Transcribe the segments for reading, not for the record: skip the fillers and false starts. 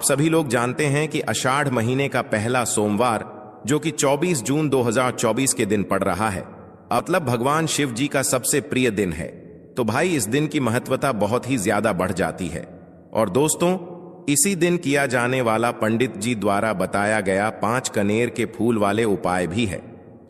सभी लोग जानते हैं कि आषाढ़ महीने का पहला सोमवार जो कि 24 जून 2024 के दिन पड़ रहा है, मतलब भगवान शिव जी का सबसे प्रिय दिन है। तो भाई इस दिन की महत्वता बहुत ही ज्यादा बढ़ जाती है। और दोस्तों, इसी दिन किया जाने वाला पंडित जी द्वारा बताया गया 5 कनेर के फूल वाले उपाय भी है।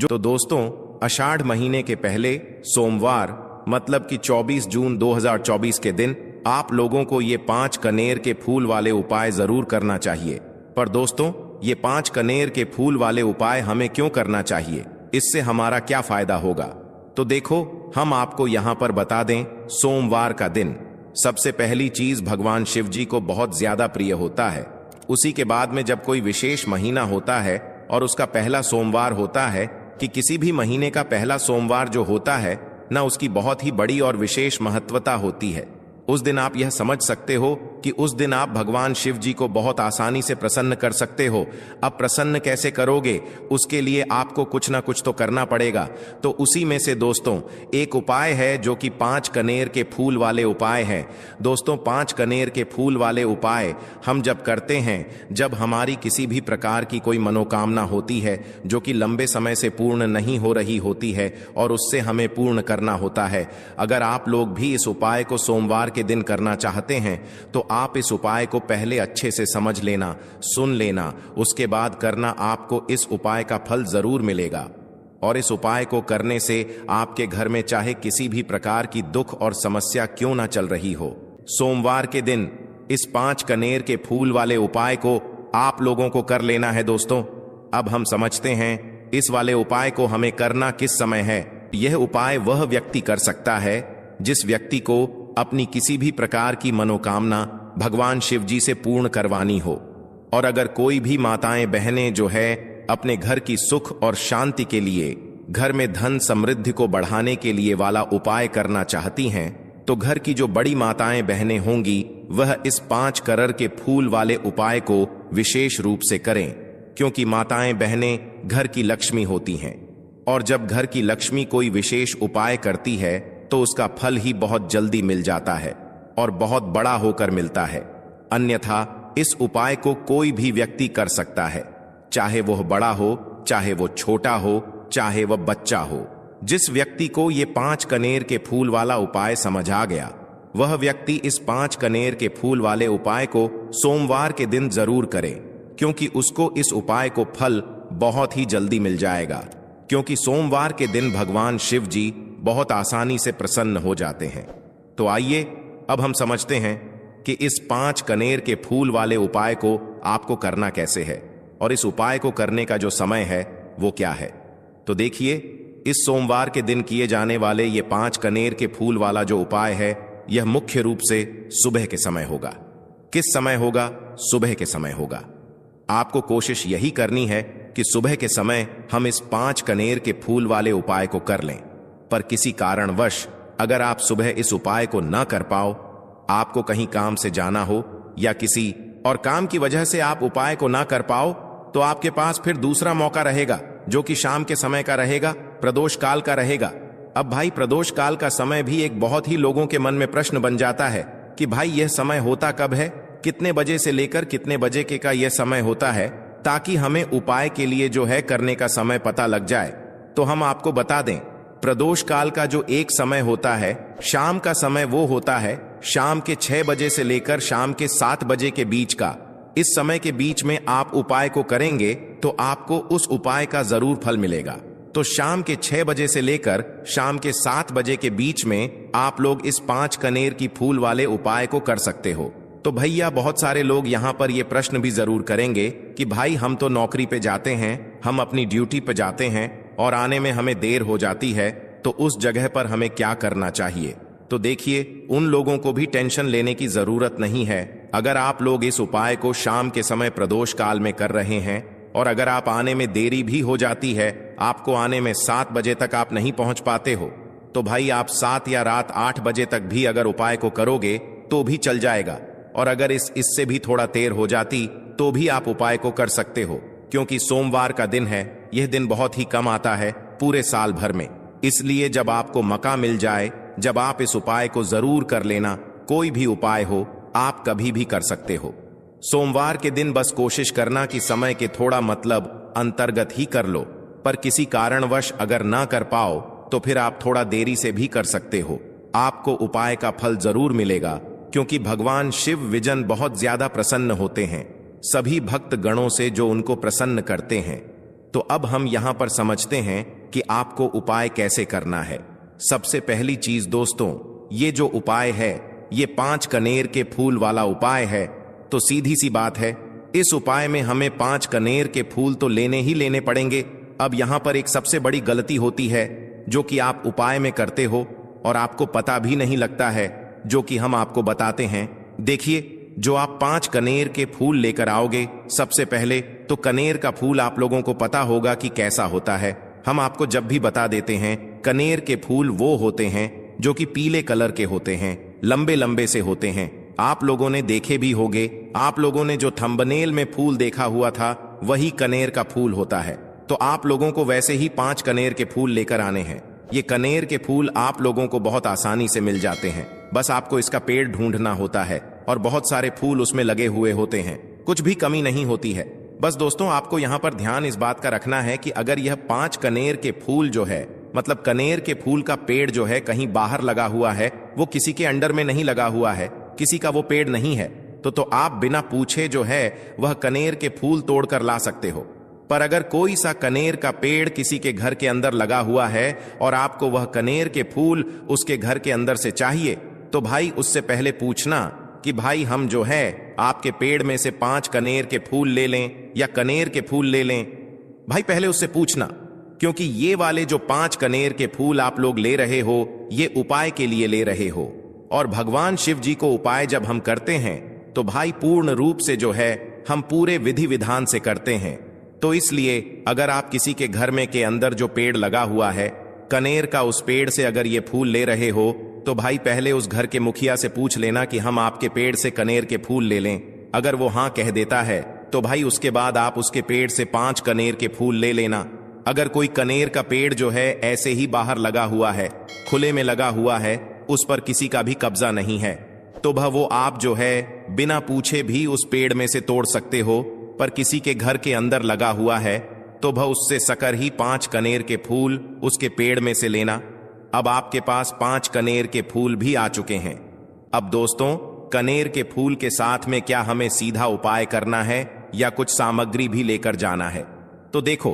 तो दोस्तों, आषाढ़ महीने के पहले सोमवार मतलब कि 24 जून 2024 के दिन आप लोगों को ये 5 कनेर के फूल वाले उपाय जरूर करना चाहिए। पर दोस्तों, ये 5 कनेर के फूल वाले उपाय हमें क्यों करना चाहिए, इससे हमारा क्या फायदा होगा? तो देखो, हम आपको यहां पर बता दें। सोमवार का दिन सबसे पहली चीज भगवान शिव जी को बहुत ज्यादा प्रिय होता है। उसी के बाद में जब कोई विशेष महीना होता है और उसका पहला सोमवार होता है, कि किसी भी महीने का पहला सोमवार जो होता है ना, उसकी बहुत ही बड़ी और विशेष महत्वता होती है। उस दिन आप यह समझ सकते हो कि उस दिन आप भगवान शिव जी को बहुत आसानी से प्रसन्न कर सकते हो। अब प्रसन्न कैसे करोगे, उसके लिए आपको कुछ ना कुछ तो करना पड़ेगा। तो उसी में से दोस्तों एक उपाय है जो कि 5 कनेर के फूल वाले उपाय है। दोस्तों, 5 कनेर के फूल वाले उपाय हम जब करते हैं, जब हमारी किसी भी प्रकार की कोई मनोकामना होती है जो कि लंबे समय से पूर्ण नहीं हो रही होती है और उससे हमें पूर्ण करना होता है। अगर आप लोग भी इस उपाय को सोमवार के दिन करना चाहते हैं तो आप इस उपाय को पहले अच्छे से समझ लेना, सुन लेना, उसके बाद करना। आपको इस उपाय का फल जरूर मिलेगा। और इस उपाय को करने से आपके घर में चाहे किसी भी प्रकार की दुख और समस्या क्यों ना चल रही हो, सोमवार के दिन इस 5 कनेर के फूल वाले उपाय को आप लोगों को कर लेना है। दोस्तों, अब हम समझते हैं इस वाले उपाय को हमें करना किस समय है। यह उपाय वह व्यक्ति कर सकता है जिस व्यक्ति को अपनी किसी भी प्रकार की मनोकामना भगवान शिव जी से पूर्ण करवानी हो। और अगर कोई भी माताएं बहनें जो है अपने घर की सुख और शांति के लिए, घर में धन समृद्धि को बढ़ाने के लिए वाला उपाय करना चाहती हैं, तो घर की जो बड़ी माताएं बहनें होंगी वह इस 5 कनेर के फूल वाले उपाय को विशेष रूप से करें, क्योंकि माताएं बहनें घर की लक्ष्मी होती हैं। और जब घर की लक्ष्मी कोई विशेष उपाय करती है तो उसका फल ही बहुत जल्दी मिल जाता है और बहुत बड़ा होकर मिलता है। अन्यथा इस उपाय को कोई भी व्यक्ति कर सकता है, चाहे वह बड़ा हो, चाहे वो छोटा हो, चाहे वह बच्चा हो। जिस व्यक्ति को ये 5 कनेर के फूल वाला उपाय समझ आ गया, वह व्यक्ति इस 5 कनेर के फूल वाले उपाय को सोमवार के दिन जरूर करे, क्योंकि उसको इस उपाय को फल बहुत ही जल्दी मिल जाएगा। क्योंकि सोमवार के दिन भगवान शिव जी बहुत आसानी से प्रसन्न हो जाते हैं। तो आइए अब हम समझते हैं कि इस 5 कनेर के फूल वाले उपाय को आपको करना कैसे है और इस उपाय को करने का जो समय है वो क्या है। तो देखिए, इस सोमवार के दिन किए जाने वाले ये 5 कनेर के फूल वाला जो उपाय है, यह मुख्य रूप से सुबह के समय होगा। किस समय होगा? सुबह के समय होगा। आपको कोशिश यही करनी है कि सुबह के समय हम इस 5 कनेर के फूल वाले उपाय को कर लें। पर किसी कारणवश अगर आप सुबह इस उपाय को ना कर पाओ, आपको कहीं काम से जाना हो या किसी और काम की वजह से आप उपाय को ना कर पाओ, तो आपके पास फिर दूसरा मौका रहेगा जो कि शाम के समय का रहेगा, प्रदोष काल का रहेगा। अब भाई, प्रदोष काल का समय भी एक बहुत ही लोगों के मन में प्रश्न बन जाता है कि भाई यह समय होता कब है, कितने बजे से लेकर कितने बजे के का यह समय होता है, ताकि हमें उपाय के लिए जो है करने का समय पता लग जाए। तो हम आपको बता दें, प्रदोष काल का जो एक समय होता है, शाम का समय, वो होता है शाम के 6 बजे से लेकर शाम के 7 बजे के बीच का। इस समय के बीच में आप उपाय को करेंगे तो आपको उस उपाय का जरूर फल मिलेगा। तो शाम के 6 बजे से लेकर शाम के 7 बजे के बीच में आप लोग इस 5 कनेर की फूल वाले उपाय को कर सकते हो। तो भैया, बहुत सारे लोग यहाँ पर ये प्रश्न भी जरूर करेंगे कि भाई हम तो नौकरी पे जाते हैं, हम अपनी ड्यूटी पे जाते हैं और आने में हमें देर हो जाती है, तो उस जगह पर हमें क्या करना चाहिए। तो देखिए, उन लोगों को भी टेंशन लेने की जरूरत नहीं है। अगर आप लोग इस उपाय को शाम के समय प्रदोष काल में कर रहे हैं और अगर आप आने में देरी भी हो जाती है, आपको आने में 7 बजे तक आप नहीं पहुंच पाते हो, तो भाई आप 7 या रात 8 बजे तक भी अगर उपाय को करोगे तो भी चल जाएगा। और अगर इससे भी थोड़ा देर हो जाती तो भी आप उपाय को कर सकते हो, क्योंकि सोमवार का दिन है। यह दिन बहुत ही कम आता है पूरे साल भर में। इसलिए जब आपको मौका मिल जाए, जब आप इस उपाय को जरूर कर लेना। कोई भी उपाय हो, आप कभी भी कर सकते हो। सोमवार के दिन बस कोशिश करना कि समय के थोड़ा मतलब अंतर्गत ही कर लो, पर किसी कारणवश अगर ना कर पाओ तो फिर आप थोड़ा देरी से भी कर सकते हो। आपको उपाय का फल जरूर मिलेगा, क्योंकि भगवान शिव विजन बहुत ज्यादा प्रसन्न होते हैं सभी भक्त गणों से जो उनको प्रसन्न करते हैं। तो अब हम यहां पर समझते हैं कि आपको उपाय कैसे करना है। सबसे पहली चीज दोस्तों, ये जो उपाय है ये 5 कनेर के फूल वाला उपाय है। तो सीधी सी बात है, इस उपाय में हमें 5 कनेर के फूल तो लेने ही लेने पड़ेंगे। अब यहां पर एक सबसे बड़ी गलती होती है जो कि आप उपाय में करते हो और आपको पता भी नहीं लगता है, जो कि हम आपको बताते हैं। देखिए, जो आप 5 कनेर के फूल लेकर आओगे, सबसे पहले तो कनेर का फूल आप लोगों को पता होगा कि कैसा होता है। हम आपको जब भी बता देते हैं, कनेर के फूल वो होते हैं जो कि पीले कलर के होते हैं, लंबे लंबे से होते हैं। आप लोगों ने देखे भी होंगे, आप लोगों ने जो थंबनेल में फूल देखा हुआ था वही कनेर का फूल होता है। तो आप लोगों को वैसे ही 5 कनेर के फूल लेकर आने हैं। ये कनेर के फूल आप लोगों को बहुत आसानी से मिल जाते हैं, बस आपको इसका पेड़ ढूंढना होता है और बहुत सारे फूल उसमें लगे हुए होते हैं, कुछ भी कमी नहीं होती है। बस दोस्तों, आपको यहाँ पर ध्यान इस बात का रखना है कि अगर यह 5 कनेर के फूल जो है, मतलब कनेर के फूल का पेड़ जो है कहीं बाहर लगा हुआ है, वो किसी के अंडर में नहीं लगा हुआ है, किसी का वो पेड़ नहीं है, तो आप बिना पूछे जो है वह कनेर के फूल तोड़कर ला सकते हो। पर अगर कोई सा कनेर का पेड़ किसी के घर के अंदर लगा हुआ है और आपको वह कनेर के फूल उसके घर के अंदर से चाहिए, तो भाई उससे पहले पूछना कि भाई हम जो है आपके पेड़ में से 5 कनेर के फूल ले लें या कनेर के फूल ले लें। भाई पहले उससे पूछना, क्योंकि ये वाले जो 5 कनेर के फूल आप लोग ले रहे हो ये उपाय के लिए ले रहे हो, और भगवान शिव जी को उपाय जब हम करते हैं तो भाई पूर्ण रूप से जो है हम पूरे विधि विधान से करते हैं। तो इसलिए अगर आप किसी के घर में के अंदर जो पेड़ लगा हुआ है कनेर का, उस पेड़ से अगर ये फूल ले रहे हो तो भाई पहले उस घर के मुखिया से पूछ लेना कि हम आपके पेड़ से कनेर के फूल ले लें। अगर वो हाँ कह देता है तो भाई उसके बाद आप उसके पेड़ से 5 कनेर के फूल ले लेना। अगर कोई कनेर का पेड़ जो है ऐसे ही बाहर लगा हुआ है, खुले में लगा हुआ है, उस पर किसी का भी कब्जा नहीं है, तो वो आप जो है बिना पूछे भी उस पेड़ में से तोड़ सकते हो। पर किसी के घर के अंदर लगा हुआ है तो उससे सकर ही 5 कनेर के फूल उसके पेड़ में से लेना। अब आपके पास 5 कनेर के फूल भी आ चुके हैं। अब दोस्तों, कनेर के फूल के साथ में क्या हमें सीधा उपाय करना है या कुछ सामग्री भी लेकर जाना है? तो देखो,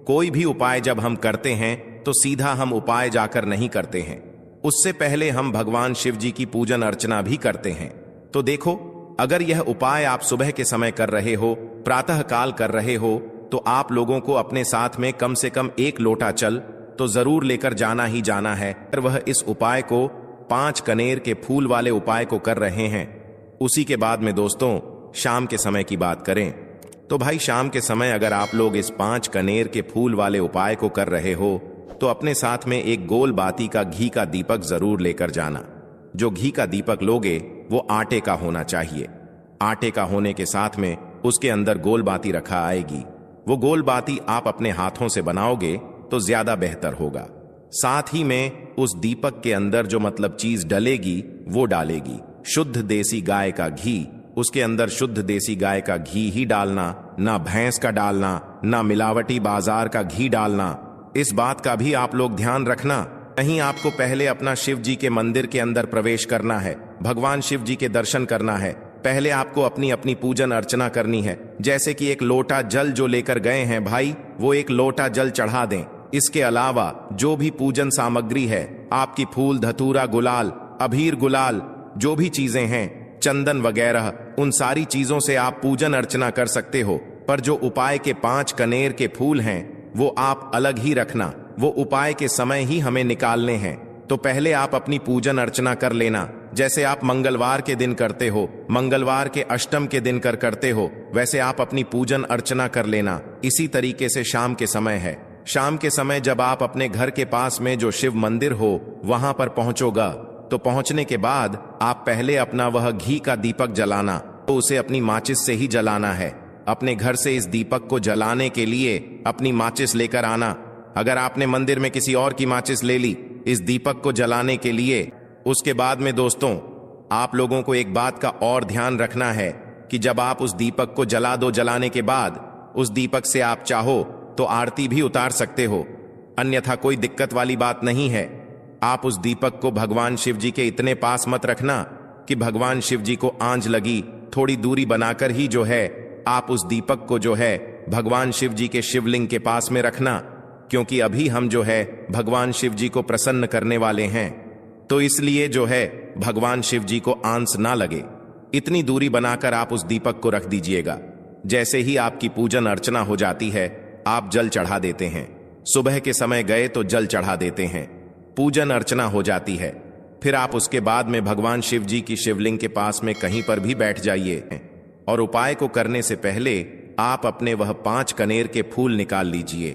कोई भी उपाय जब हम करते हैं तो सीधा हम उपाय जाकर नहीं करते हैं, उससे पहले हम भगवान शिव जी की पूजन अर्चना भी करते हैं। तो देखो, अगर यह उपाय आप सुबह के समय कर रहे हो, प्रातः काल कर रहे हो, तो आप लोगों को अपने साथ में कम से कम 1 लोटा जल तो जरूर लेकर जाना ही जाना है। अगर वह इस उपाय को 5 कनेर के फूल वाले उपाय को कर रहे हैं, उसी के बाद में दोस्तों शाम के समय की बात करें तो भाई शाम के समय अगर आप लोग इस 5 कनेर के फूल वाले उपाय को कर रहे हो तो अपने साथ में एक गोल बाती का घी का दीपक जरूर लेकर जाना। जो घी का दीपक लोगे वो आटे का होना चाहिए। आटे का होने के साथ में उसके अंदर गोल बाती रखा आएगी। वो गोल बाती आप अपने हाथों से बनाओगे तो ज्यादा बेहतर होगा। साथ ही में उस दीपक के अंदर जो मतलब चीज डलेगी वो डालेगी शुद्ध देसी गाय का घी। उसके अंदर शुद्ध देसी गाय का घी ही डालना, ना भैंस का डालना, ना मिलावटी बाजार का घी डालना। इस बात का भी आप लोग ध्यान रखना। कहीं आपको पहले अपना शिव जी के मंदिर के अंदर प्रवेश करना है, भगवान शिव जी के दर्शन करना है, पहले आपको अपनी अपनी पूजन अर्चना करनी है। जैसे कि 1 लोटा जल जो लेकर गए हैं भाई, वो 1 लोटा जल चढ़ा दें। इसके अलावा जो भी पूजन सामग्री है, आपकी फूल, धतूरा, गुलाल, अबीर, गुलाल, जो भी चीजें हैं, चंदन वगैरह, उन सारी चीजों से आप पूजन अर्चना कर सकते हो। पर जो उपाय के 5 कनेर के फूल हैं वो आप अलग ही रखना, वो उपाय के समय ही हमें निकालने हैं। तो पहले आप अपनी पूजन अर्चना कर लेना, जैसे आप मंगलवार के दिन करते हो, मंगलवार के अष्टम के दिन करते हो, वैसे आप अपनी पूजन अर्चना कर लेना। इसी तरीके से शाम के समय है, शाम के समय जब आप अपने घर के पास में जो शिव मंदिर हो वहां पर पहुंचोगा, तो पहुंचने के बाद आप पहले अपना वह घी का दीपक जलाना, तो उसे अपनी माचिस से ही जलाना है। अपने घर से इस दीपक को जलाने के लिए अपनी माचिस लेकर आना। अगर आपने मंदिर में किसी और की माचिस ले ली इस दीपक को जलाने के लिए, उसके बाद में दोस्तों आप लोगों को एक बात का और ध्यान रखना है कि जब आप उस दीपक को जला दो, जलाने के बाद उस दीपक से आप चाहो तो आरती भी उतार सकते हो, अन्यथा कोई दिक्कत वाली बात नहीं है। आप उस दीपक को भगवान शिव जी के इतने पास मत रखना कि भगवान शिव जी को आंच लगी, थोड़ी दूरी बनाकर ही जो है आप उस दीपक को जो है भगवान शिव जी के शिवलिंग के पास में रखना, क्योंकि अभी हम जो है भगवान शिव जी को प्रसन्न करने वाले हैं, तो इसलिए जो है भगवान शिव जी को आंच ना लगे, इतनी दूरी बनाकर आप उस दीपक को रख दीजिएगा। जैसे ही आपकी पूजन अर्चना हो जाती है, आप जल चढ़ा देते हैं। सुबह के समय गए तो जल चढ़ा देते हैं, पूजन अर्चना हो जाती है। फिर आप उसके बाद में भगवान शिव जी की शिवलिंग के पास में कहीं पर भी बैठ जाइए और उपाय को करने से पहले आप अपने वह 5 कनेर के फूल निकाल लीजिए,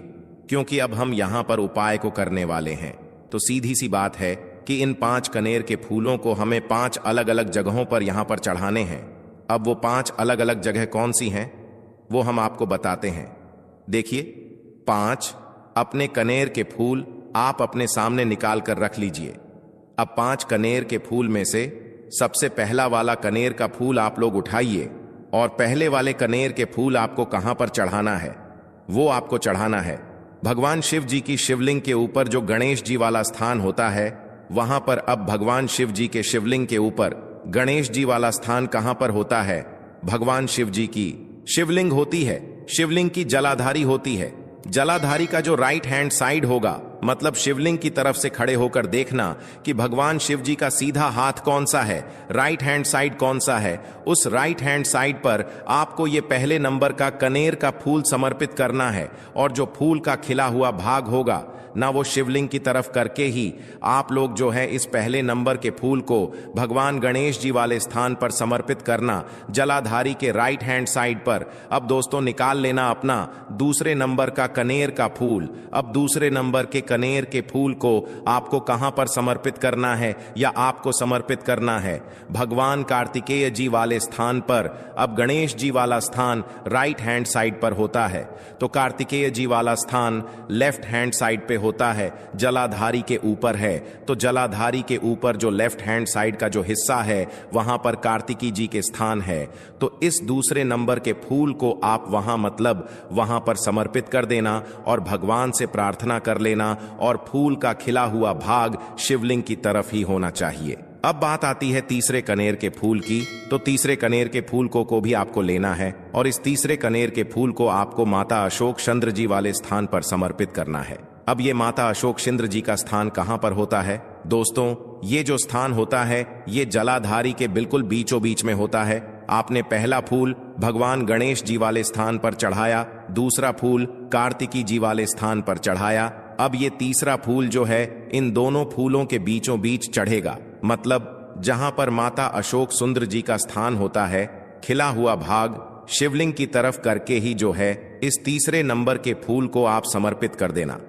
क्योंकि अब हम यहां पर उपाय को करने वाले हैं। तो सीधी सी बात है कि इन 5 कनेर के फूलों को हमें 5 अलग अलग जगहों पर यहां पर चढ़ाने हैं। अब वो 5 अलग अलग जगह कौन सी हैं वो हम आपको बताते हैं। देखिए, 5 अपने कनेर के फूल आप अपने सामने निकाल कर रख लीजिए। अब 5 कनेर के फूल में से सबसे पहला वाला कनेर का फूल आप लोग उठाइए और पहले वाले कनेर के फूल आपको कहां पर चढ़ाना है, वो आपको चढ़ाना है भगवान शिव जी की शिवलिंग के ऊपर जो गणेश जी वाला स्थान होता है, वहां पर। अब भगवान शिव जी के शिवलिंग के ऊपर गणेश जी वाला स्थान कहां पर होता है? भगवान शिव जी की शिवलिंग होती है, शिवलिंग की जलाधारी होती है। जलाधारी का जो राइट हैंड साइड होगा, मतलब शिवलिंग की तरफ से खड़े होकर देखना कि भगवान शिव जी का सीधा हाथ कौन सा है, राइट हैंड साइड कौन सा है। उस राइट हैंड साइड पर आपको ये पहले नंबर का कनेर का फूल समर्पित करना है, और जो फूल का खिला हुआ भाग होगा ना, वो शिवलिंग की तरफ करके ही आप लोग जो है इस पहले नंबर के फूल को भगवान गणेश जी वाले स्थान पर समर्पित करना, जलाधारी के राइट हैंड साइड पर। अब दोस्तों निकाल लेना अपना दूसरे नंबर का कनेर का फूल। अब दूसरे नंबर के कनेर के फूल को आपको कहां पर समर्पित करना है, या आपको समर्पित करना है भगवान कार्तिकेय जी वाले स्थान पर। अब गणेश जी वाला स्थान राइट हैंड साइड पर होता है, तो कार्तिकेय जी वाला स्थान लेफ्ट हैंड साइड पे होता है, जलाधारी के ऊपर है। तो जलाधारी के ऊपर जो लेफ्ट हैंड साइड का जो हिस्सा है, वहां पर कार्तिकी जी के स्थान है। तो इस दूसरे नंबर के फूल को आप वहां मतलब वहां पर समर्पित कर देना और भगवान से प्रार्थना कर लेना, और फूल का खिला हुआ भाग शिवलिंग की तरफ ही होना चाहिए। अब बात आती है तीसरे कनेर के फूल की। तो तीसरे कनेर के फूल को भी आपको लेना है, और इस तीसरे कनेर के फूल को आपको माता अशोक चंद्र जी वाले स्थान पर समर्पित करना है। अब ये माता अशोक चंद्र जी का स्थान कहां पर होता है दोस्तों? ये जो स्थान होता है, ये जलाधारी के बिल्कुल बीचों बीच में होता है। आपने पहला फूल भगवान गणेश जी वाले स्थान पर चढ़ाया, दूसरा फूल कार्तिकी जी वाले स्थान पर चढ़ाया। अब ये तीसरा फूल जो है इन दोनों फूलों के बीचों बीच चढ़ेगा, मतलब जहां पर माता अशोक सुंदर जी का स्थान होता है, खिला हुआ भाग शिवलिंग की तरफ करके ही जो है इस तीसरे नंबर के फूल को आप समर्पित कर देना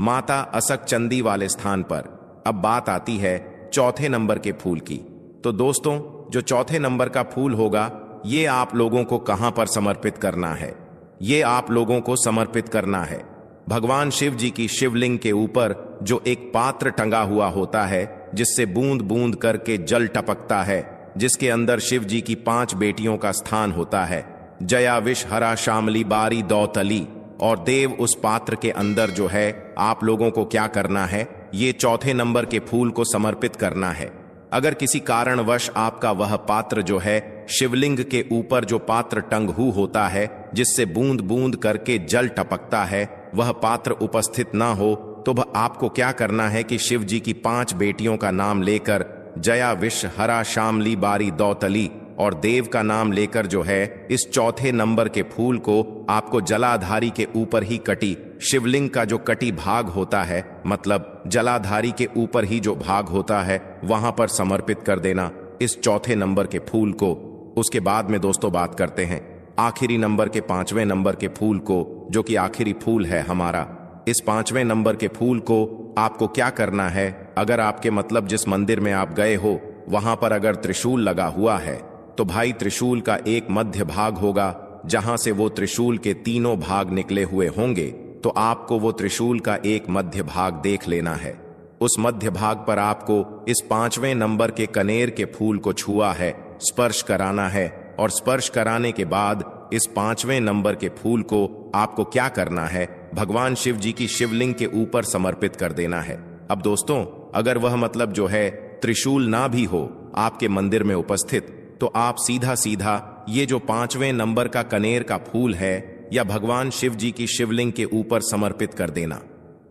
माता असक चंदी वाले स्थान पर। अब बात आती है चौथे नंबर के फूल की। तो दोस्तों, जो चौथे नंबर का फूल होगा, ये आप लोगों को कहां पर समर्पित करना है? ये आप लोगों को समर्पित करना है भगवान शिव जी की शिवलिंग के ऊपर जो एक पात्र टंगा हुआ होता है, जिससे बूंद बूंद करके जल टपकता है, जिसके अंदर शिव जी की 5 बेटियों का स्थान होता है, जया विष हरा शामली बारी दौतली। और देव उस पात्र के अंदर जो है आप लोगों को क्या करना है? ये चौथे नंबर के फूल को समर्पित करना है। अगर किसी कारणवश आपका वह पात्र जो है शिवलिंग के ऊपर जो पात्र टंगू होता है, जिससे बूंद बूंद करके जल टपकता है, वह पात्र उपस्थित ना हो, तो आपको क्या करना है कि शिव जी की 5 बेटियों का नाम लेकर जया विष हरा शामली बारी दौतली और देव का नाम लेकर जो है इस चौथे नंबर के फूल को आपको जलाधारी के ऊपर ही कटी शिवलिंग का जो कटी भाग होता है, मतलब जलाधारी के ऊपर ही जो भाग होता है, वहां पर समर्पित कर देना इस चौथे नंबर के फूल को। उसके बाद में दोस्तों बात करते हैं आखिरी नंबर के 5वें नंबर के फूल को, जो कि आखिरी फूल है हमारा। इस 5वें नंबर के फूल को आपको क्या करना है? अगर आपके मतलब जिस मंदिर में आप गए हो वहां पर अगर त्रिशूल लगा हुआ है, तो भाई त्रिशूल का एक मध्य भाग होगा, जहां से वो त्रिशूल के 3 भाग निकले हुए होंगे। तो आपको वो त्रिशूल का एक मध्य भाग देख लेना है। उस मध्य भाग पर आपको इस 5वें नंबर के कनेर के फूल को छुआ है, स्पर्श कराना है, और स्पर्श कराने के बाद इस 5वें नंबर के फूल को आपको क्या करना है, भगवान शिव जी की शिवलिंग के ऊपर समर्पित कर देना है। अब दोस्तों, अगर वह मतलब जो है त्रिशूल ना भी हो आपके मंदिर में उपस्थित, तो आप सीधा सीधा ये जो 5वें नंबर का कनेर का फूल है या भगवान शिव जी की शिवलिंग के ऊपर समर्पित कर देना।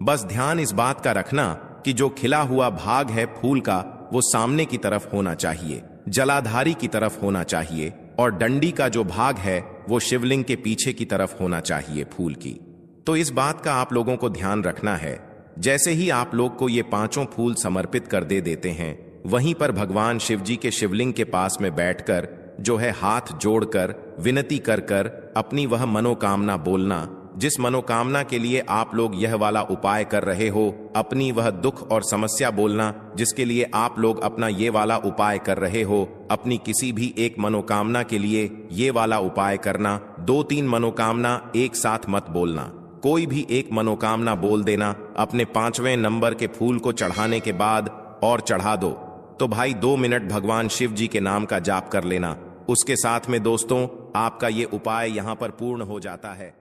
बस ध्यान इस बात का रखना कि जो खिला हुआ भाग है फूल का वो सामने की तरफ होना चाहिए, जलाधारी की तरफ होना चाहिए, और डंडी का जो भाग है वो शिवलिंग के पीछे की तरफ होना चाहिए फूल की। तो इस बात का आप लोगों को ध्यान रखना है। जैसे ही आप लोग को ये 5 फूल समर्पित कर देते हैं, वहीं पर भगवान शिव जी के शिवलिंग के पास में बैठकर जो है हाथ जोड़कर विनती कर कर अपनी वह मनोकामना बोलना, जिस मनोकामना के लिए आप लोग यह वाला उपाय कर रहे हो, अपनी वह दुख और समस्या बोलना जिसके लिए आप लोग अपना ये वाला उपाय कर रहे हो। अपनी किसी भी एक मनोकामना के लिए ये वाला उपाय करना, 2-3 मनोकामना एक साथ मत बोलना, कोई भी एक मनोकामना बोल देना अपने 5वें नंबर के फूल को चढ़ाने के बाद और चढ़ा दो। तो भाई 2 मिनट भगवान शिव जी के नाम का जाप कर लेना। उसके साथ में दोस्तों आपका ये उपाय यहाँ पर पूर्ण हो जाता है।